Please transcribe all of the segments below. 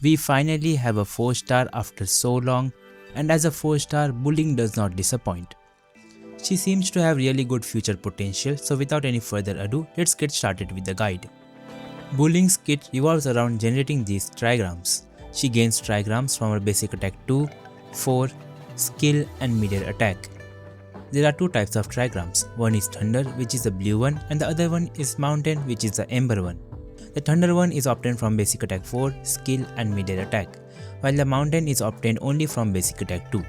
We finally have a 4-star after so long, and as a 4-star, Buling does not disappoint. She seems to have really good future potential, so without any further ado, let's get started with the guide. Buling's kit revolves around generating these trigrams. She gains trigrams from her basic attack 2, 4, skill and mid-air attack. There are two types of trigrams. One is thunder, which is the blue one, and the other one is mountain, which is the ember one. The thunder one is obtained from basic attack 4, skill and mid-air attack, while the mountain is obtained only from basic attack 2.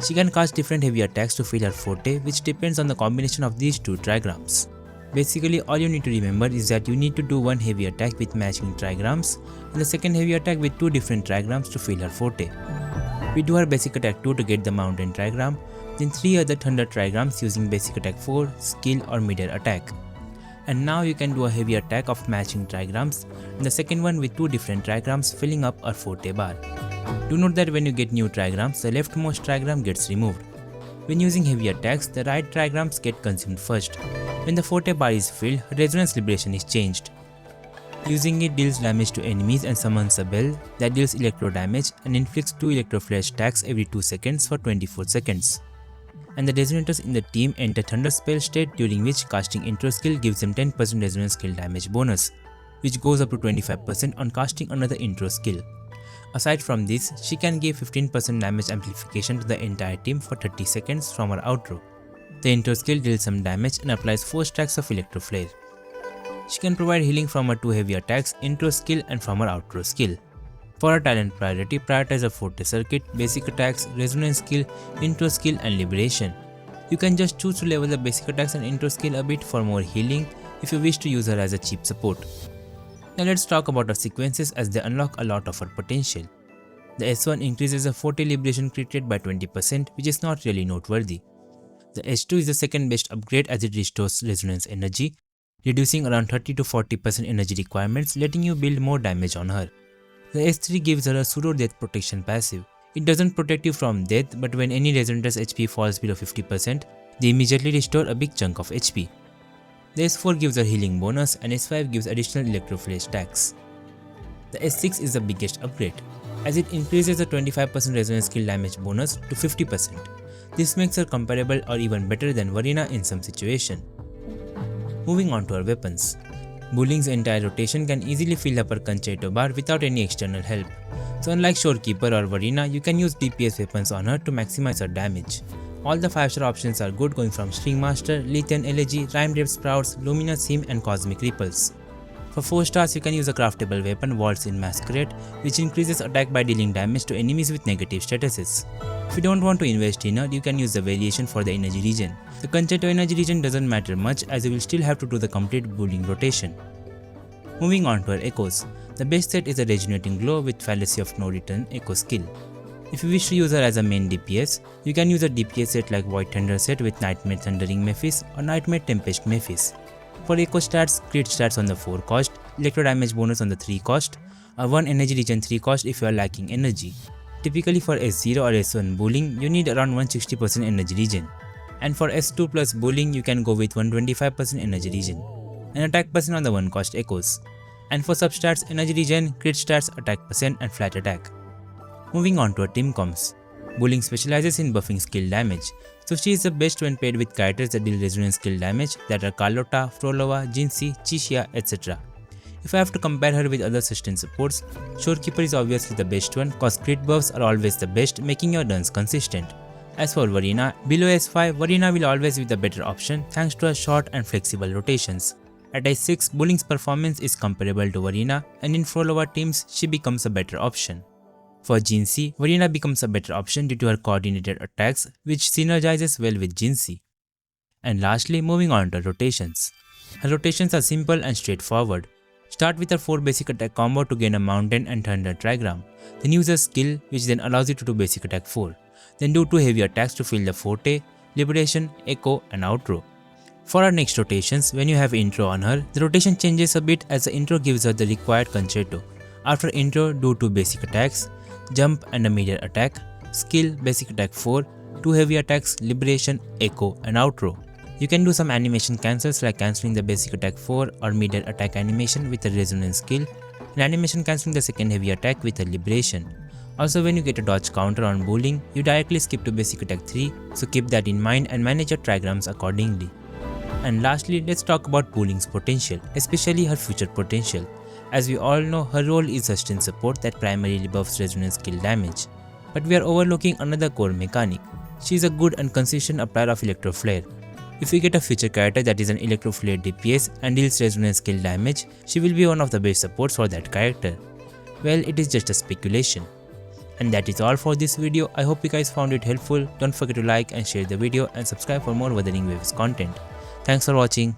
She can cast different heavy attacks to fill her forte, which depends on the combination of these two trigrams. Basically, all you need to remember is that you need to do one heavy attack with matching trigrams and the second heavy attack with two different trigrams to fill her forte. We do her basic attack 2 to get the mountain trigram, then 3 other thunder trigrams using basic attack 4, skill or mid-air attack. And now you can do a heavy attack of matching trigrams and the second one with two different trigrams filling up our forte bar. Do note that when you get new trigrams, the leftmost trigram gets removed. When using heavy attacks, the right trigrams get consumed first. When the forte bar is filled, resonance liberation is changed. Using it deals damage to enemies and summons a bell that deals electro damage and inflicts 2 electro flash attacks every 2 seconds for 24 seconds. And the resonators in the team enter thunder spell state, during which casting intro skill gives them 10% resonance skill damage bonus, which goes up to 25% on casting another intro skill. Aside from this, she can give 15% damage amplification to the entire team for 30 seconds from her outro. The intro skill deals some damage and applies 4 stacks of electro flare. She can provide healing from her 2 heavy attacks, intro skill and from her outro skill. For her talent priority, prioritize her forte circuit, basic attacks, resonance skill, intro skill and liberation. You can just choose to level the basic attacks and intro skill a bit for more healing if you wish to use her as a cheap support. Now let's talk about her sequences as they unlock a lot of her potential. The S1 increases the forte liberation crit rate by 20%, which is not really noteworthy. The S2 is the second best upgrade as it restores resonance energy, reducing around 30 to 40% energy requirements, letting you build more damage on her. The S3 gives her a pseudo death protection passive. It doesn't protect you from death, but when any resonator's HP falls below 50%, they immediately restore a big chunk of HP. The S4 gives her healing bonus and S5 gives additional electro flash attacks. The S6 is the biggest upgrade, as it increases the 25% resonance skill damage bonus to 50%. This makes her comparable or even better than Verina in some situation. Moving on to her weapons. Buling's entire rotation can easily fill up her concerto bar without any external help. So unlike Shorekeeper or Verina, you can use DPS weapons on her to maximize her damage. All the 5-star options are good, going from String Master, Lethean Elegy, Rhyme Rave Sprouts, Luminous Hymn and Cosmic Ripples. For 4 stars, you can use a craftable weapon, Waltz in Masquerade, which increases attack by dealing damage to enemies with negative statuses. If you don't want to invest in her, you can use the variation for the energy regen. The Concerto energy regen doesn't matter much, as you will still have to do the complete Buling rotation. Moving on to her echoes. The best set is a Regenerating Glow with Fallacy of No Return echo skill. If you wish to use her as a main DPS, you can use a DPS set like Void Thunder set with Nightmare Thundering Mephis or Nightmare Tempest Mephis. For echo stats, crit stats on the 4 cost, electro damage bonus on the 3 cost, or 1 energy regen 3 cost if you are lacking energy. Typically for S0 or S1 Buling, you need around 160% energy regen. And for S2 plus Buling, you can go with 125% energy regen. And attack percent on the 1 cost echoes. And for substats, energy regen, crit stats, attack percent and flat attack. Moving on to her team comps. Buling specializes in buffing skill damage, so she is the best when paired with characters that deal resonance skill damage that are Carlotta, Frolova, Jinxie, Chixia, etc. If I have to compare her with other sustain supports, Shorekeeper is obviously the best one cause crit buffs are always the best, making your runs consistent. As for Verina, below S5, Verina will always be the better option thanks to her short and flexible rotations. At S6, Buling's performance is comparable to Verina, and in Frolova teams, she becomes a better option. For Jinxie, Verina becomes a better option due to her coordinated attacks, which synergizes well with Jinxie. And lastly, moving on to rotations. Her rotations are simple and straightforward. Start with her 4 basic attack combo to gain a mountain and thunder trigram. Then use a skill which then allows you to do basic attack 4. Then do 2 heavy attacks to fill the forte, liberation, echo and outro. For our next rotations, when you have intro on her, the rotation changes a bit as the intro gives her the required concerto. After intro, do 2 basic attacks, jump and a mid-air attack, skill, basic attack 4, 2 heavy attacks, liberation, echo and outro. You can do some animation cancels like cancelling the basic attack 4 or mid-air attack animation with a resonance skill, an animation cancelling the second heavy attack with a liberation. Also, when you get a dodge counter on Buling, you directly skip to basic attack 3, so keep that in mind and manage your trigrams accordingly. And lastly, let's talk about Buling's potential, especially her future potential. As we all know, her role is sustain support that primarily buffs resonance skill damage. But we are overlooking another core mechanic. She is a good and consistent applier of Electro Flare. If we get a future character that is an Electro Flare DPS and deals resonance skill damage, she will be one of the best supports for that character. Well, it is just a speculation. And that is all for this video. I hope you guys found it helpful. Don't forget to like and share the video and subscribe for more Wuthering Waves content. Thanks for watching.